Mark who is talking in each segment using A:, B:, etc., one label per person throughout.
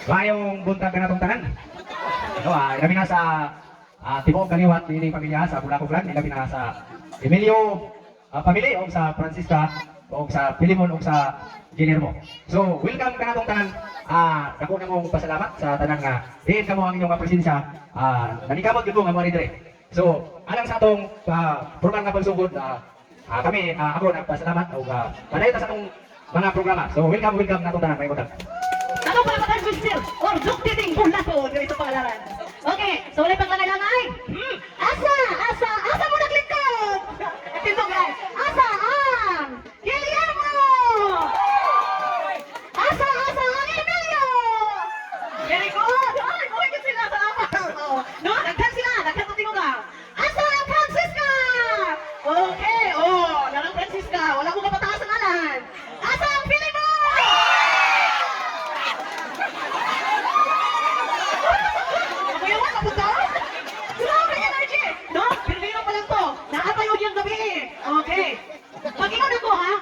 A: Mayong buntag ka natong tanan. Ilabi na sa Tibok Kaliwat, ini pamilya sa Bulacoblan, ilabi na sa Emilio family o sa Francisca o sa Pilimon o sa Guillermo. So, welcome ka natong tanan. Dako na mong pasalamat sa tanan nga diin kamo ang inyong presensya. Nanikamot gyud mo nga mo dire. So, alang sa atong program nga pagsugod, kami ako nagpasalamat o padayon ta sa atong mga programa. So, welcome natong tanan may utang.
B: Ano pa naman ang sister or duktiting bulaton yung ito pangalaran. Okay, so ulit paglalangay. Asa mo naglingkod? Ito guys, asa ang Guillermo? Asa ang Emilio? Very good. Ay, buhay ka sila sa ama. No, nagkan sila, nagkatutin mo ka. Asa ang Francisca? Okay, larang Francisca, wala ko kapataas ang alan. Asa ang Pilimon? Mayawan ka po ka? Grabe energy! No, pirmiro pa lang to. Nakatayo niyang gabi. Okay. Pag-ingon ako ha.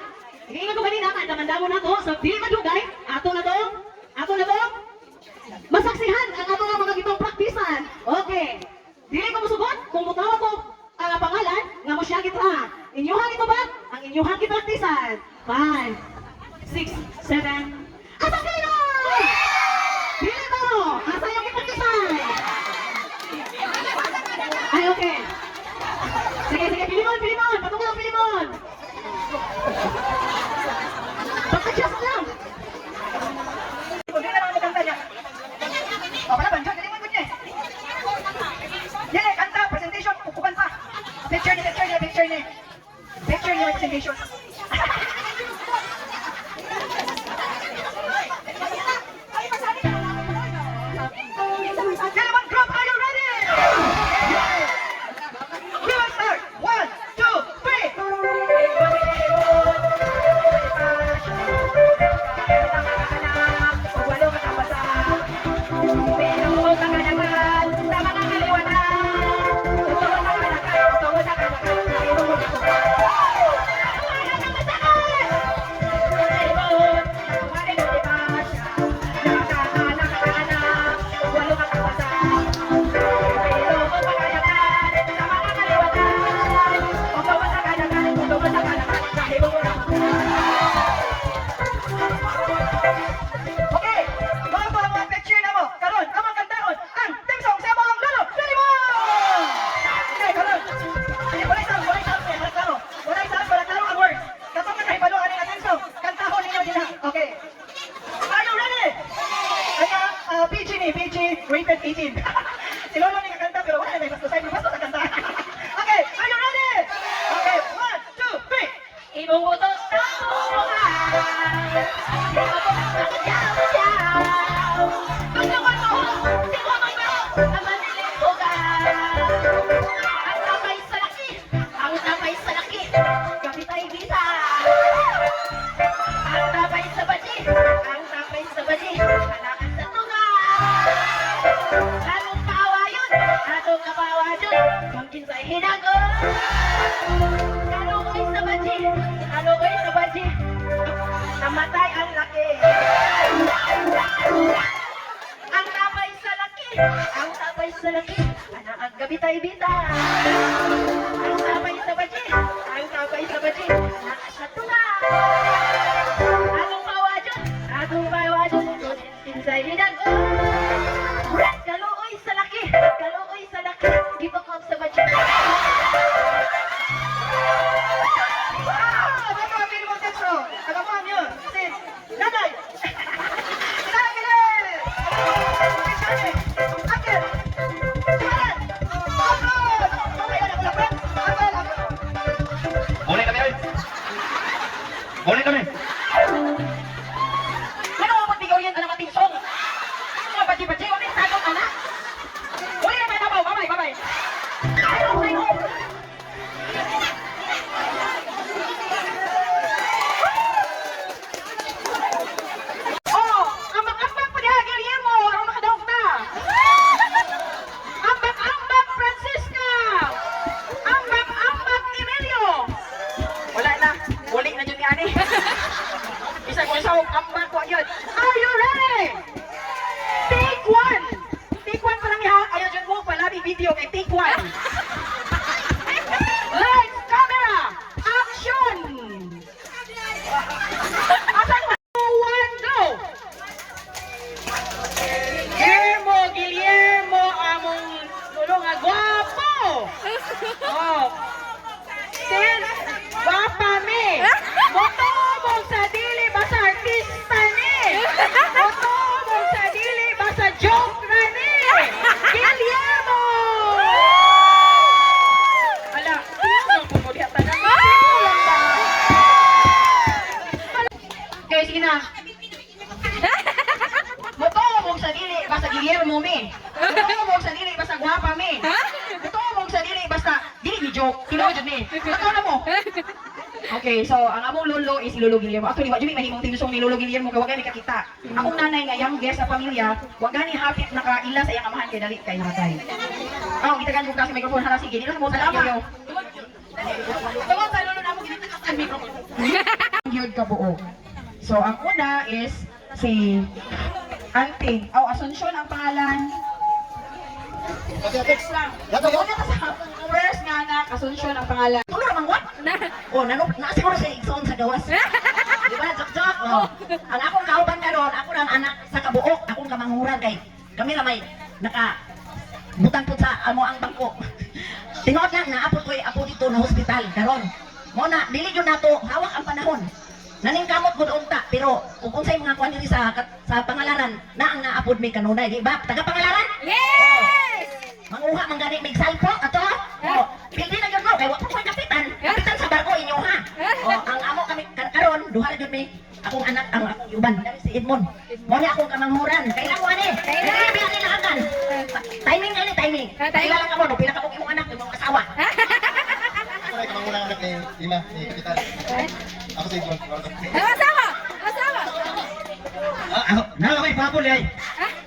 B: Ingon ko ganina, mandamo na to. So, di madugay. Ato na to. Masaksihan ang ato nga mga gitong praktisan. Okay. Dili ko musugot kung mutawa ko ang pangalan nga mo siya kita. Inyuhan ito ba? Ang inyuhan kitraktisan. 5, 6, 7. Asa kayo? Dili mo! Asa yung kitraktisan? Ay, okay. Sige, Pilimon! Patungo ang Pilimon! Pagka-just lang! Hindi na lang magkanta niya. Pala, banjo, galing mo niya. Yan, kanta, presentation, upukan pa. Picture niya, presentation. Gentlemen, group, are you ready? We will start. 1, 2, 3. Okay, mga mga picture na mo. Karon, amang kantaon ang team song sa mga lolo. Pilimon! Okay, karon. Walay sound, ang words. Katong na kahibalo aning team song. Kantahon ninyo din ha. Okay. Are you ready? Kaya, PG, rated 18. Si Lolo ni kakanta pero wala na basta sa kanta. Okay, are you ready? Okay, 1, 2, 3. Ibubutos na namatay ang laki. Ang tapay sa laki. Anak ang gabitay-bita. Ang tapay sa baji. Anak sa tuna. Atong pawadyon. Tinsay hidag. Kaluoy sa laki. Dito kang sa baji. Nanay!
A: Boleh kami.
B: Ano ang magbigaw yan? Ano ang ating song? Ano ang baji-baji? good. Are you ready? Take one. Take one pa lang ha. Ayaw dyan mo, palabi video kay take one. Lights, camera, action! Asan ba? 2, 1, go! Guillermo, among tulong nga gwapo! Oh. Sis, gwapa mi! Motobog sa dili basta artista ni! Motobog sa dili basta joke na ni! Guillermo! Ala, sino po mo diya tanan? Sino lang ba? Okay, sige na. Motobog sa dili basta Guillermo mi! Motobog sa dili basta gwapa mi! Motobog sa dili basta dili ni joke. Kilo jud ni. Ato na mo. Okay, so ang among lolo is si Lolo Guillermo. Actually, wa jud mi mahimong tinusong ni Lolo Guillermo kay wa gani kakita. Akong nanay nga youngest sa pamilya, wa gani hapit nakaila sa iyang amahan kay dali kay namatay. Gitagan ko kasi microphone hala sige. Dili mo salamat. Tawag sa lolo namo ginitakas ang microphone. Gyud ka buo. So ang una is si Auntie. Asunsyon ang pangalan. Text lang. First nga anak, Asunsyon ang pangalan. Tulo namang what? Siguro sa igsoon sa gawas. Di ba, jok-jok? Ang akong kauban karon, ako lang anak sa kabuok, akong kamanghuran kay kami na may butang po sa amo ang bangko. Tinood lang na apo dito na hospital karon. Mo na dili yun nato hawak ang panahon. Naningkamot gud unta pero kung unsay mga kuan diri sa pangalaran na ang naapod may kanunay, di ba? Taga pangalaran? Yes! Manguha man gani mig salpo ato. Pildi na gyud mo kay wa pa kapitan. Kapitan sa barko inyo ha. Ang amo kami karon duha na gyud mi akong anak ang akong uban si Edmond. Mo ni akong kamanghuran. Kailan mo ani? Kailan biya nila akan? Timing gani timing. Kailan lang mo no pila ka kong imong anak imong asawa.
C: Ako na kamanghuran anak ni Lima ni kapitan. Ako sa Edmond.
D: Asawa! Asawa!
A: Nalakay papol ay.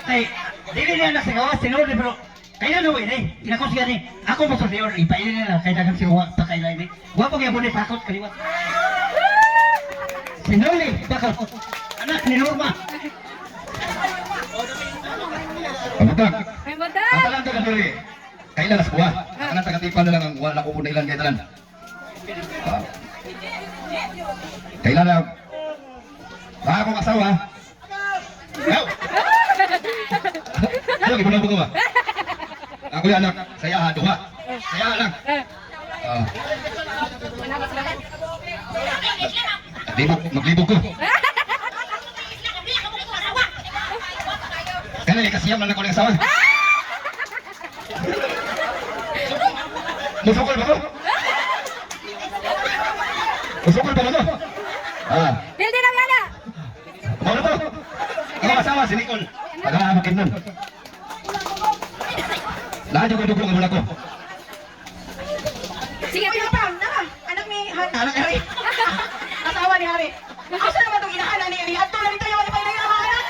A: Ay, dili niya na sa gawas, sinunod pero kaya na ni, kinakos ka ni. Ako mo sa diyor, ipailin nila kay dagang sinuwa pa kay Laini. Wa pa gyud ni pakot kaliwat. Sinuli, pakot. Anak ni Norma.
C: Pagbutak.
D: May mata!
C: Ang talang taga diri. Kailan na sa kuha. Ang tagatipan na lang ang wala ko ilan kay talan. Kailan na akong asawa. Yaw! Ano gibuna ko ba? Ako yung anak, saya duha. Saya lang. Maglibog ko. Kaya na kasiyam lang ako ng asawa. Musukol ba ko? Musukol ba ko?
D: Pildi na gana!
C: Ano to? Ako asawa si Nicole. Pag-aamakin nun. Lahat yung dugo ng mula ko.
D: Sige,
B: Pang, anak ni Hari. Asawa ni Hari. Asa naman itong inaanan ni Hari? Ato na rin tayo, wala pa yung anak.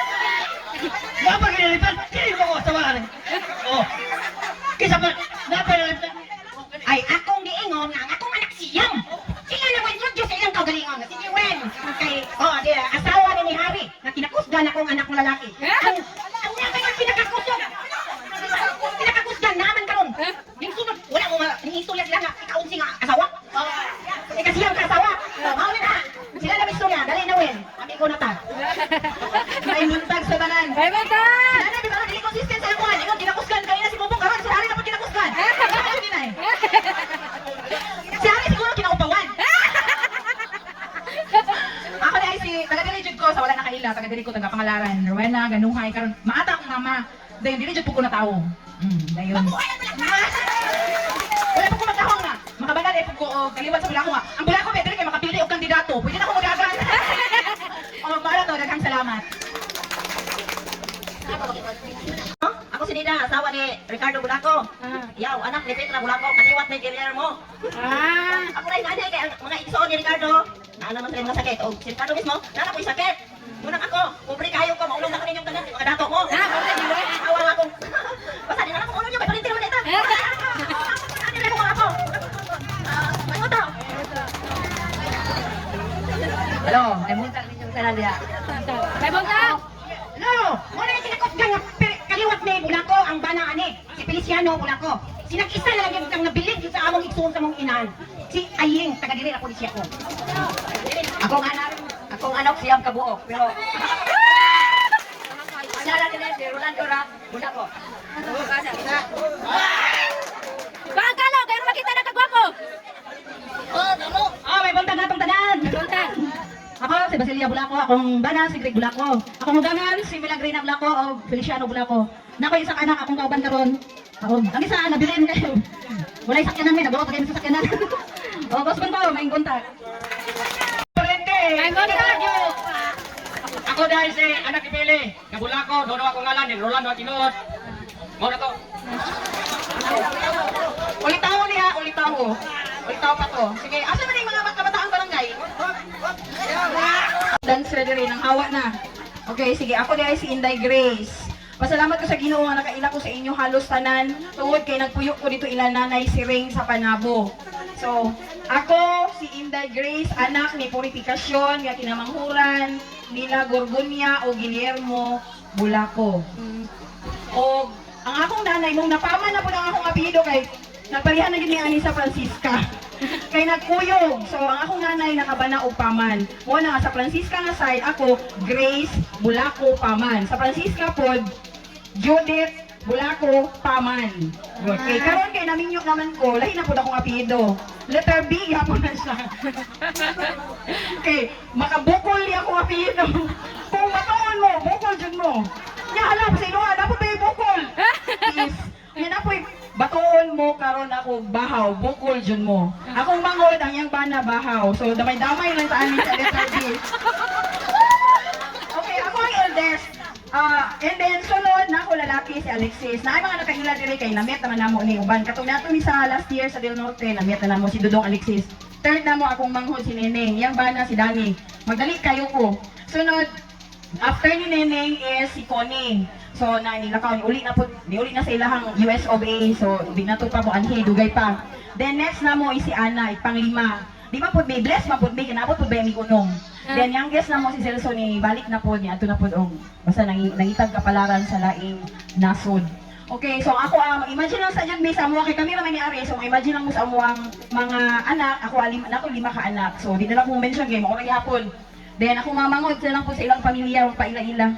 A: Napag inalipan, hindi mo ako asawahan. Kisa pa, napag
B: Ay, akong giingon nga, akong anak siyam. Sila naman yun, Diyos, ilang kaugalingon. Sige, Wen. Okay, asawa ni Hari, na kinakusgan akong anak ng lalaki. Ang niya kaya pinakakusgan. Pinakakusgan naman karon. Yung sunod, wala mo, hihistorya sila nga, ikaunsi nga asawa. Kasiyam ka asawa. Maunin na. Sila na istorya, dali na, Wen. Kami ko na ta. May muntag sa banan.
D: may mata!
B: Sila na, di ba, hindi consistent sa akuan. Ikaw, kinakusgan kayo na si Bubong karon. Si Hari na po kinakusgan. Si Hari siguro kinaupawan. Ako na ay si taga-diri jud ko sa wala nakaila, taga-diri ko taga Pangalaran. Rowena, ganuhay karon. Maata akong mama. Dayon dili jud po ko na tao. Dayon. Wala po ko magkahong nga. Makabanal ay po ko kaliwat sa bulako nga. Ang bulako may diri kay makapili og kandidato. Pwede na ako magagan. Para to, daghang salamat. Ako si Nina, asawa ni Ricardo Bulaco. Yaw, anak ni Petra Bulaco, kaliwat ni Guillermo. Ako na yung nanay kay ang mga igsoon ni Ricardo. Naan naman sila mga sakit. O, si Ricardo mismo, nana ko yung sakit. Munang ako, pobre kayo ko, maulong na ko ninyong tanan, mga dato ko. Awa nga akong, basta din na lang kung ulo nyo, may palinti naman ito. Ano rin mo ako? May moto. Hello, may muntag ninyong tanan diya.
D: May mata!
B: Kaya kaliwat ni Bulako ang bana ani, si Feliciano Bulako. Sinag-isa na lang yung kang nabilig yung sa among igsoon sa mong inan. Si Aying, taga dili na pulisya ko. Akong anak siyang kabuok, pero Alala nila si Rolando Ra, Bulako.
D: Bangkalo, kayo makita na kagwapo.
B: May buntag na itong tanan!
D: Buntag.
B: Ako, si Basilia Bulako, akong bana, si Greg Bulako. Akong hugangan, si Milagrina Bulako, o Feliciano Bulako. Nako isang anak, akong kauban karon. Ako, ang isa, nabilin kayo. Wala yung sakyanan, may nabuot kayo sa sakyanan. O, boss ko, may buntag.
D: May buntag.
A: Ako dahil si anak ni Pili, na Bulako, doon ako ngalan ni Rolando Tinuot. Mo na to.
B: Ulitaw niya, ulitaw. Ulitaw pa to. Sige, asa na yung mga kabataang barangay? Dancer rin, ang hawa na. Okay, sige, ako dahil si Inday Grace. Pasalamat ko sa Ginoo nga nakaila ko sa inyo halos tanan tungod kay nagpuyok ko dito ilang nanay si Ring sa Panabo. So, ako si Inday Grace, anak ni Purifikasyon nga kinamanghuran nila Gorgonia o Guillermo Bulako. O ang akong nanay mong napaman na po ang akong apelyido kay nagparihan na gid ni ani sa Francisca. Kay nagkuyog. So ang akong nanay nakabana og paman. Mo na nga sa Francisca nga side ako Grace Bulako Paman. Sa Francisca pod Judith Bulako Paman. Okay, karon kay naminyo naman ko, lahi na pod akong apelyido. Letter B hapon na siya. Okay, makabukol di akong apelyido. Kung matuon mo, bukol jud mo. Nya hala sa ilo, dapat may bukol. Please. Yan apoy batuon mo karon ako bahaw, bukol jud mo. Akong mangod ang yang bana bahaw. So damay-damay lang sa amin sa letter B. Okay, ako ang eldest. And then sunod na ako lalaki si Alexis. Na ay mga nakahila diri kay namit naman namo ni uban. Katong nato ni sa last year sa Del Norte, namit na namo si Dudong Alexis. Third na mo akong manghod si Neneng. Yang bana si Dani. Magdali kayo ko. Sunod after ni Neneng is si Connie. So na nilakaw ni uli na sa ilahang US of A. So di na to pa mo anhi dugay pa. Then next na mo is si Ana, panglima. Di ba pud may bless mapud may kinabot pud may unong. Then youngest na mo si Celso ni balik na po niya, ato na po basta nangitag kapalaran sa laing nasod. Okay, so ako imagine lang sa dyan, may sa amuang kay kami naman ni Ari, so imagine lang mo sa amuang mga anak, ako lima ka anak, so di na lang kong mention game, ako hapon. Then ako mamangod sila lang po sa ilang pamilya, paila-ila.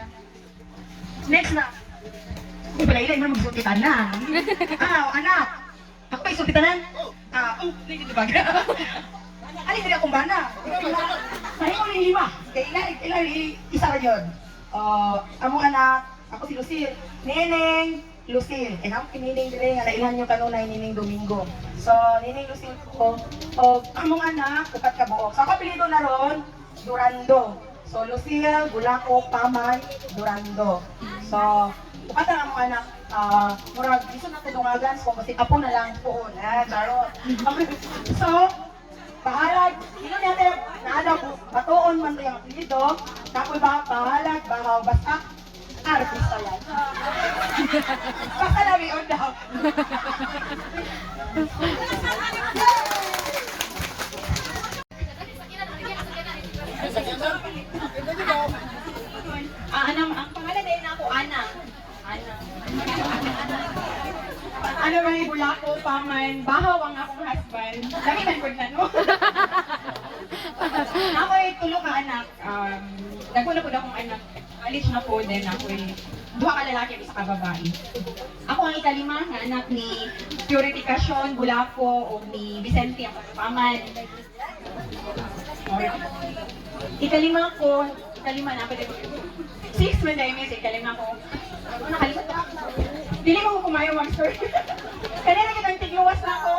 B: Next na, hindi pala ila, yung magsultitan na. Anak, ako ba isultitanan? Hindi ba? Alin din akong bana. Sahi ko ni lima. Kailan isa rin yun. Among anak, ako si Lucille. Neneng, Lucille. And ako kinineng din nga nailan yung kanunay Neneng Domingo. So, Neneng Lucille ko. Among anak, upat ka buok. So, ako apelido na ron, Durando. So, Lucille, Bulako, Paman, Durando. So, upat na among anak. Murag, iso na tudungagan. So, kasi apo na lang po. Charot. So, pahalag, yun natin, naadaw po, batuon man rin ang apelido, tapos ba, pahalag, bahaw, basta, artista yan. Basta lang yun daw. Ang pangalan din ako, Ana. Ano ba ni Bulako, Paman, bahaw ang akong husband. Lagi man ko na, no? Ako ay tulo ka anak. Nagpuna po na akong anak. Alis na po din ako ay duha ka lalaki at isa ka babae. Ako ang ikalima na anak ni Purificacion Bulako o ni Vicente ang Paman. Ikalima na ako. 6 man dahil may ikalima ko. Nakalimutan ako. Dili mo kumayo mag-sir. Kanina kitang tigluwas na ako.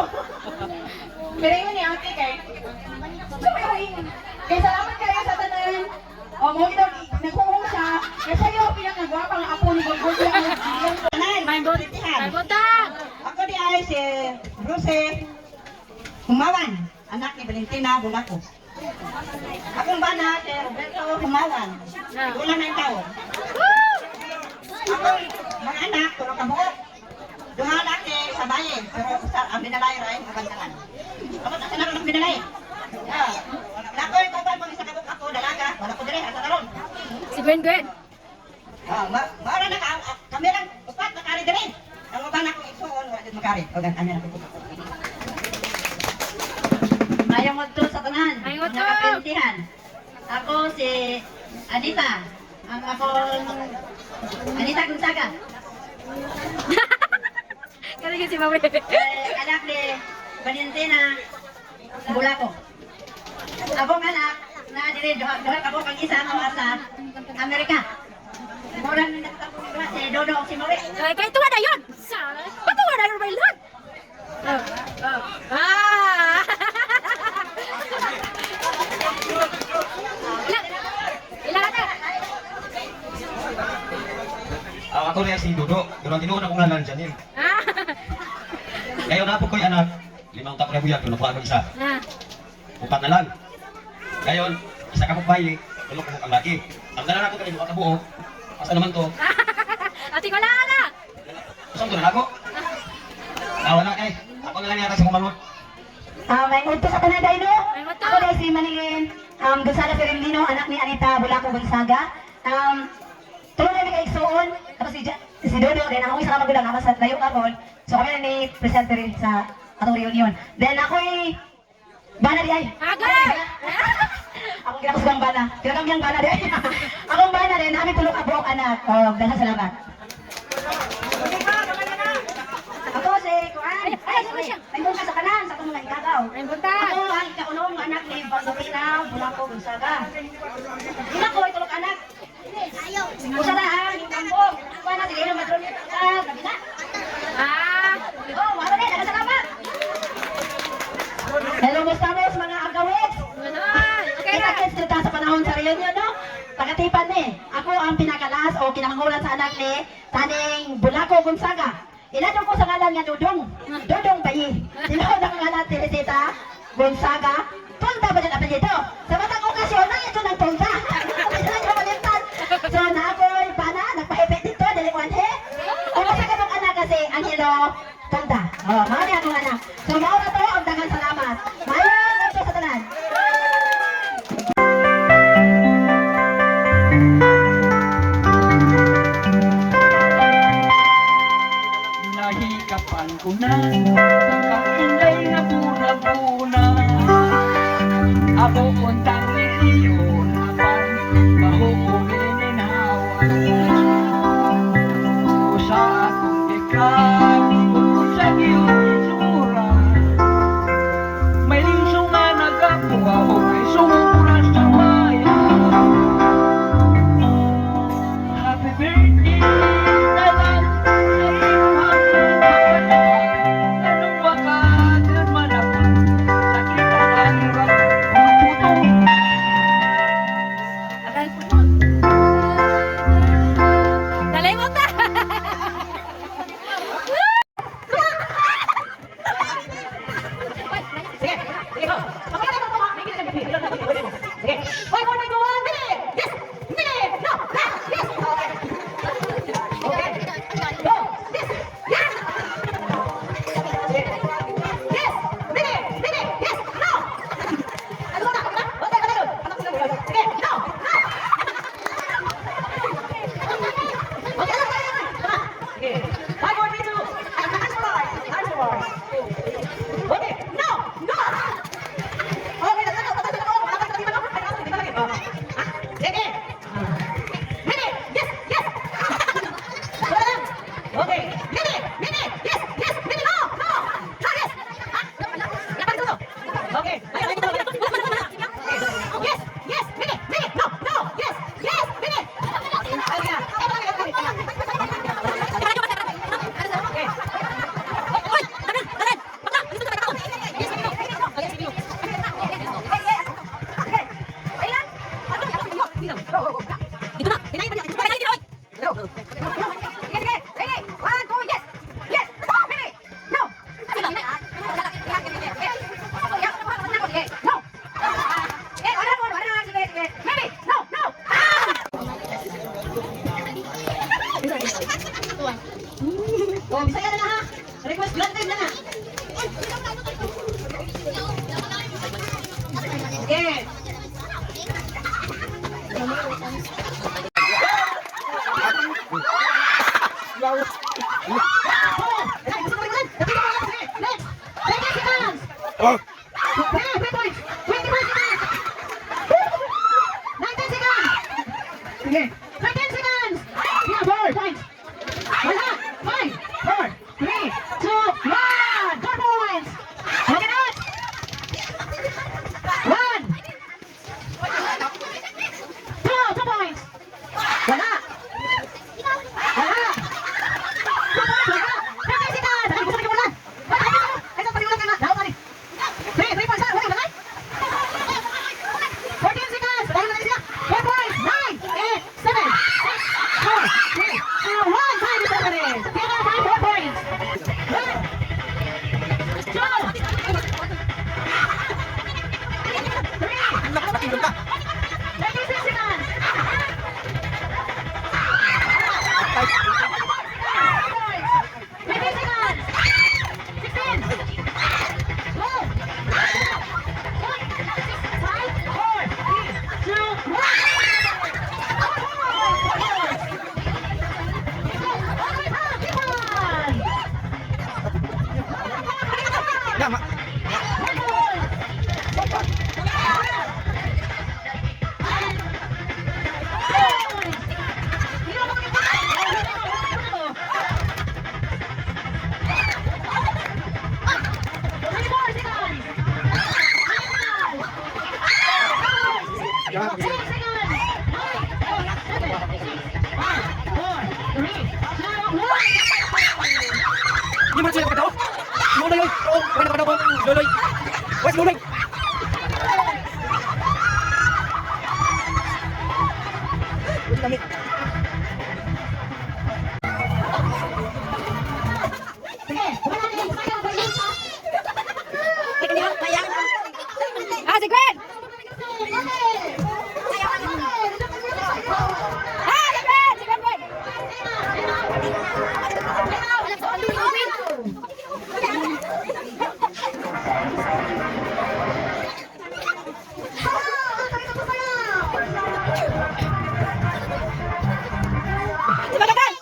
B: Pero yun ni ate kay. Kaya salamat kayo sa tanan. Mo ito, nagkuhong siya. Kaya sa'yo, pinakagwapa ang apo ni Gulgul.
D: May buntag.
E: Ako di ay si Bruce Humawan, anak ni Valentina Bulako. Akong bana si Roberto Humawan, ulan ng taon. Ako, mga anak, tulong ka buo. Duha laki sa bayan, pero ang binalay rin, mabantalan. Ako, anak ng binalay. Nakoy, kapal mo sa kabuk ako, dalaga, wala ko dire, asa karon.
D: Si Gwen.
E: Maura na kamerang upat makari din. Ang uban ako isuon wa jud makari. O gan anya ako. Mayong magto sa tanan.
D: Mayong magto.
E: Nakapintihan. Ako si Anita. Ang akong Anita Gonzaga.
D: Kaya kasi mami.
E: Anak ni Valentina Bulaco. Akong anak na diri duha ako kang isa nga sa Amerika. Murang nagtapunta si Dodo si Mawi.
D: Ay, kaya tuwa na yun! Ba't tuwa na yun ba yun? Ah! Ilan na?
A: Ako niya si Dodo. Pero ang tinuon akong ngalan Janine.
D: Ah!
A: Ngayon na po ko'y anak. 5 taon na buyak. Kinukuha ko isa.
D: Ah!
A: 4 na lang. Ngayon, isa ka po bayi. Tulog ko kang laki. Ang ganan ako kayo, ka buo. Asa naman to?
D: Ati ko lang na!
A: Saan to na ako? Wala kay. Ako na lang yata sa kumalot.
B: May ngudto sa tanan dahil no?
D: May ngudto.
B: Ako dahil si Manilin Gonzalo Ferendino, anak ni Anita Bulaco Gonzaga. Tulong namin kay Igsoon, tapos si Dodo, then ako isa ka magulang ako sa layo karon. So kami na ni presenter rin sa atong reunion. Then ako'y bana di ay.
D: Agay!
B: Akong ginakasagang bana. Kinagang yang bana di ay. Akong bana rin, namin tulong ka buong anak. Dahil salamat. Ako si Kuan. May bunga sa kanan, sa itong mga ikagaw.
D: May bunta.
B: Ako ang ikaunong anak ni Bangopina Bulaco Gonzaga. Ina ko, itulog anak. Usa na ang kampong. Kuan na, sige na madron yung kabila.
D: Ah!
B: Oh, wala na, nagasalamat. Hello, Mustamos, mga agawits.
D: Ganon! Okay na!
B: Kita kita sa panahon sa reunion, no? Tagatipan ni. Ako ang pinakalas o kinamangulan sa anak ni Taning Bulaco Gonzaga. Inadong ko sa ngalan nga Dudong. Dudong Bayi. Tinawag ang ngalan Teresita Gonzaga. Punta ba dyan apelyido? Sa batang okasyon na ito ng punta. So na ako'y bana, nagpahipit dito, dalikuan O masa ka ng anak kasi, Angelo Punta. Mga niya akong anak. So maura to, ang dagang salamat. Mayroon ito sa tanan.
F: Nahikapan ko na ang inday na buna-buna. Ako untang reliyon apan mahukumininawan. Usa akong ikaw kung sa iyong itsura. May linsong na nagapuha o may sumuras sa bayan. Happy birthday na lang sa iyong hanggang anong wakad manapag sa kita ang hirap pumuputong.
D: Aral po. Dalay mo ta!
B: Oh, bisaya na ha. Request granted na. Okay.
A: Oh!
B: 3 points! 21 seconds! 19 seconds! Sige. 13 seconds! Yeah, 4 points! Wala! 5, 4, 3, 2, 1! 4 points! Okay na! 1! 2 points! Wala! Wala! 2 points! Wala! 30 seconds! Ay, gusto ko wala! Ay, sa paliwala ka na! Daw, mali! 3 points! Wala! Wala! 14 seconds! Dahil na sila! 4 points! 9, 8, 7, 6, 4, 3, 2, 1! Time is over there! Kaya na 4 points! 1, 2, 36 seconds! 15 seconds! 16! 12! 5, 4, 3, 2, 1!
A: Tama. Hindi mo na sila pagkatao? Luloy, oy! Oo, wala na pagkatao ko. Luloy! Wes, luloy! Dami.
D: Ah, si Gwen! Ah, si Gwen! Si Gwen, Gwen! Si Magagan!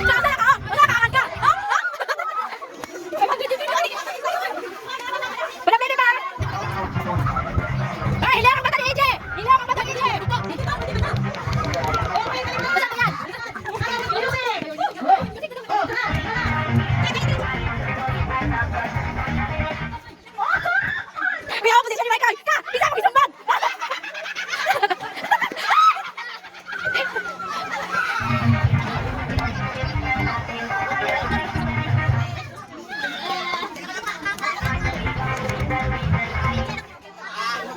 D: Wala ka! Wala ka! Wala ka! Wala pwede ba? Ay, hilangan ba tayo, EJ? Hilangan ba tayo, EJ? Basta ko yan! May ako position ni Michael! Ka! Isa mo isang bag!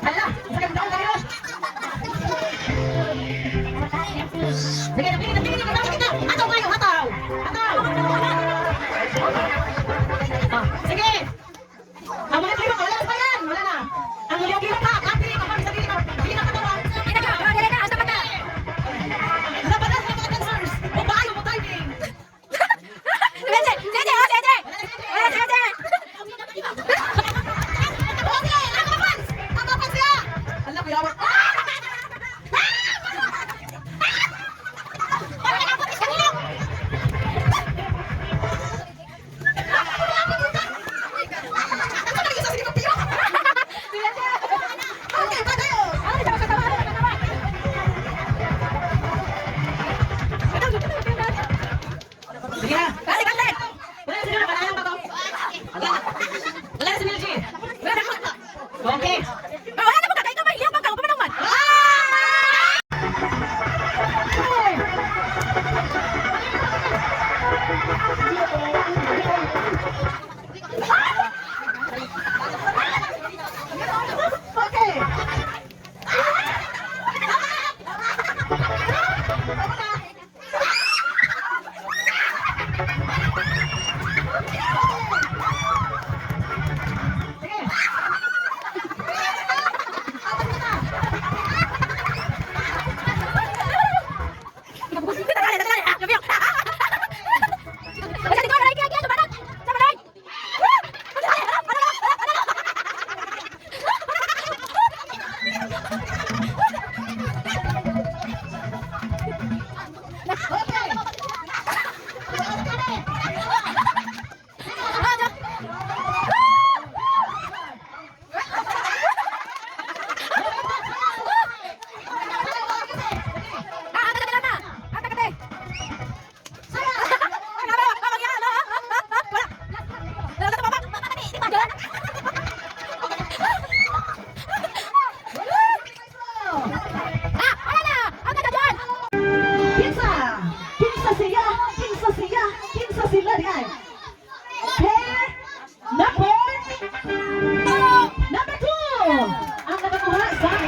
B: Hala, sakit daw kayo. Sige, napili ka, kita. Ataw kayo, ataw. Ataw. Ah, sige. Ang mga primo, wala pa yan. Wala na. Ang iyong gila pa, kapili ka, kami sa gili ka. Gili ka pa.
D: Dili ka! Dili ka! Asa pa ka?
B: Wala pa na, wala pa dancers. O bayo mo timing.
D: Si EJ! Si EJ! Oh, si EJ! Ah, si EJ!
B: Okay, ang kapans. Ang kapans siya. Hala, kuyawa. Sige na.
D: Kasi kasi!
B: Wala na sila, panayang ba to? Wala na si Milji. Okay.
D: Wala na mo ka! Ikaw ba? Hilapang ka! Upaman naman!
B: Okay. Sige.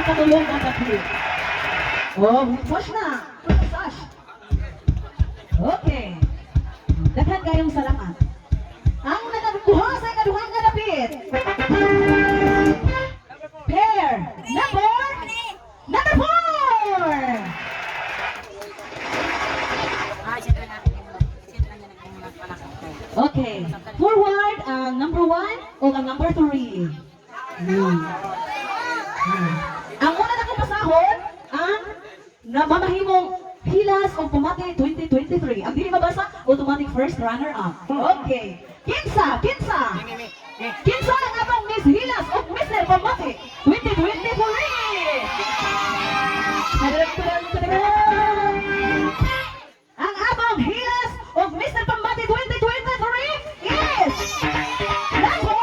B: makatulong ang kapit. Oh, wash na. Wash. Okay. Daghan kayong salamat. Ang nakakuha sa ikaduhang kalapit. Pair number 4. Okay. Forward ang number 1 o ang number 3. Ang una na kong pasahod ang namamahimong Hilas o Pumati 2023. Ang dili mabasa, automatic first runner-up. Okay. Kinsa ang abang Miss Hilas o Mr. Pumati 2023. Ang abang Hilas o Mr. Pumati 2023 is number 3.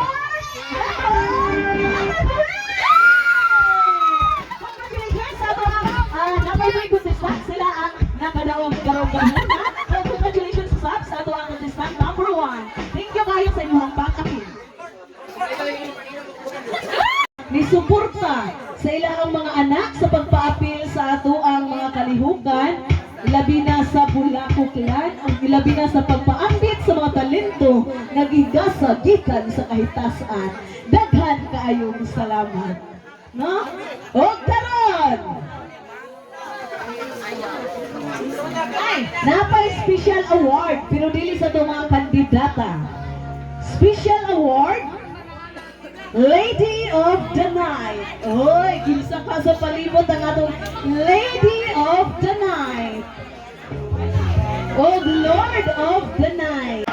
B: Congratulations sa mga number 3 contestant. Sila ang nakadaong garong-garong. Congratulations sa ato ang contestant number 1. Thank you kayo sa inyong pag-apil. Nisuporta sa ilang mga anak sa pagpaapil sa ato ang mga kalihukan, ilabi na sa Bulaco Clan, ilabi na sa pagpaambit sa mga talento nagigasa gikan sa kahitasan. Daghan kaayong salamat. No? O karon! Ay, napay special award pero dili sa itong mga kandidata. Special award Lady of the Night. Oy, kinsa ka sa palibot ang atong Lady of the Night. O Lord of the Night.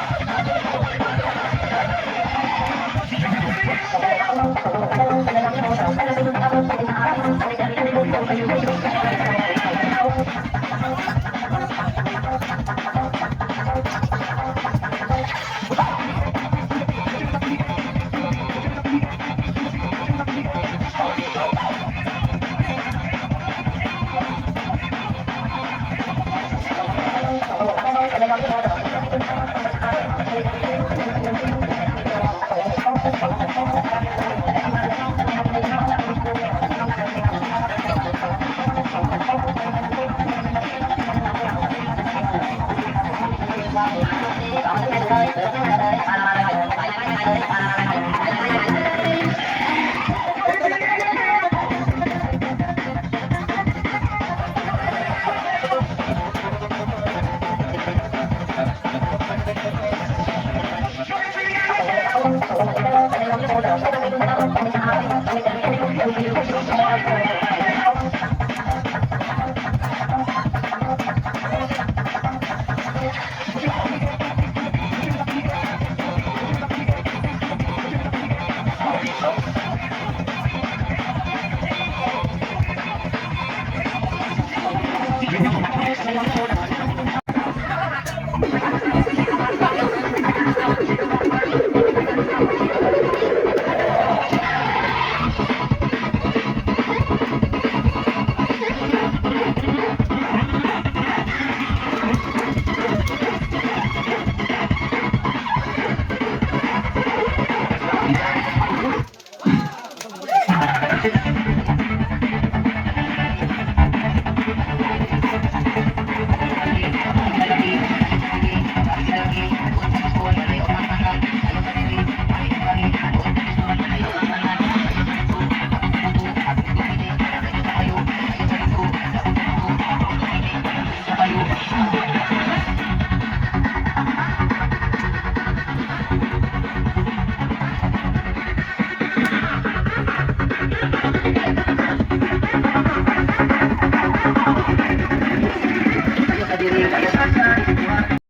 B: Sa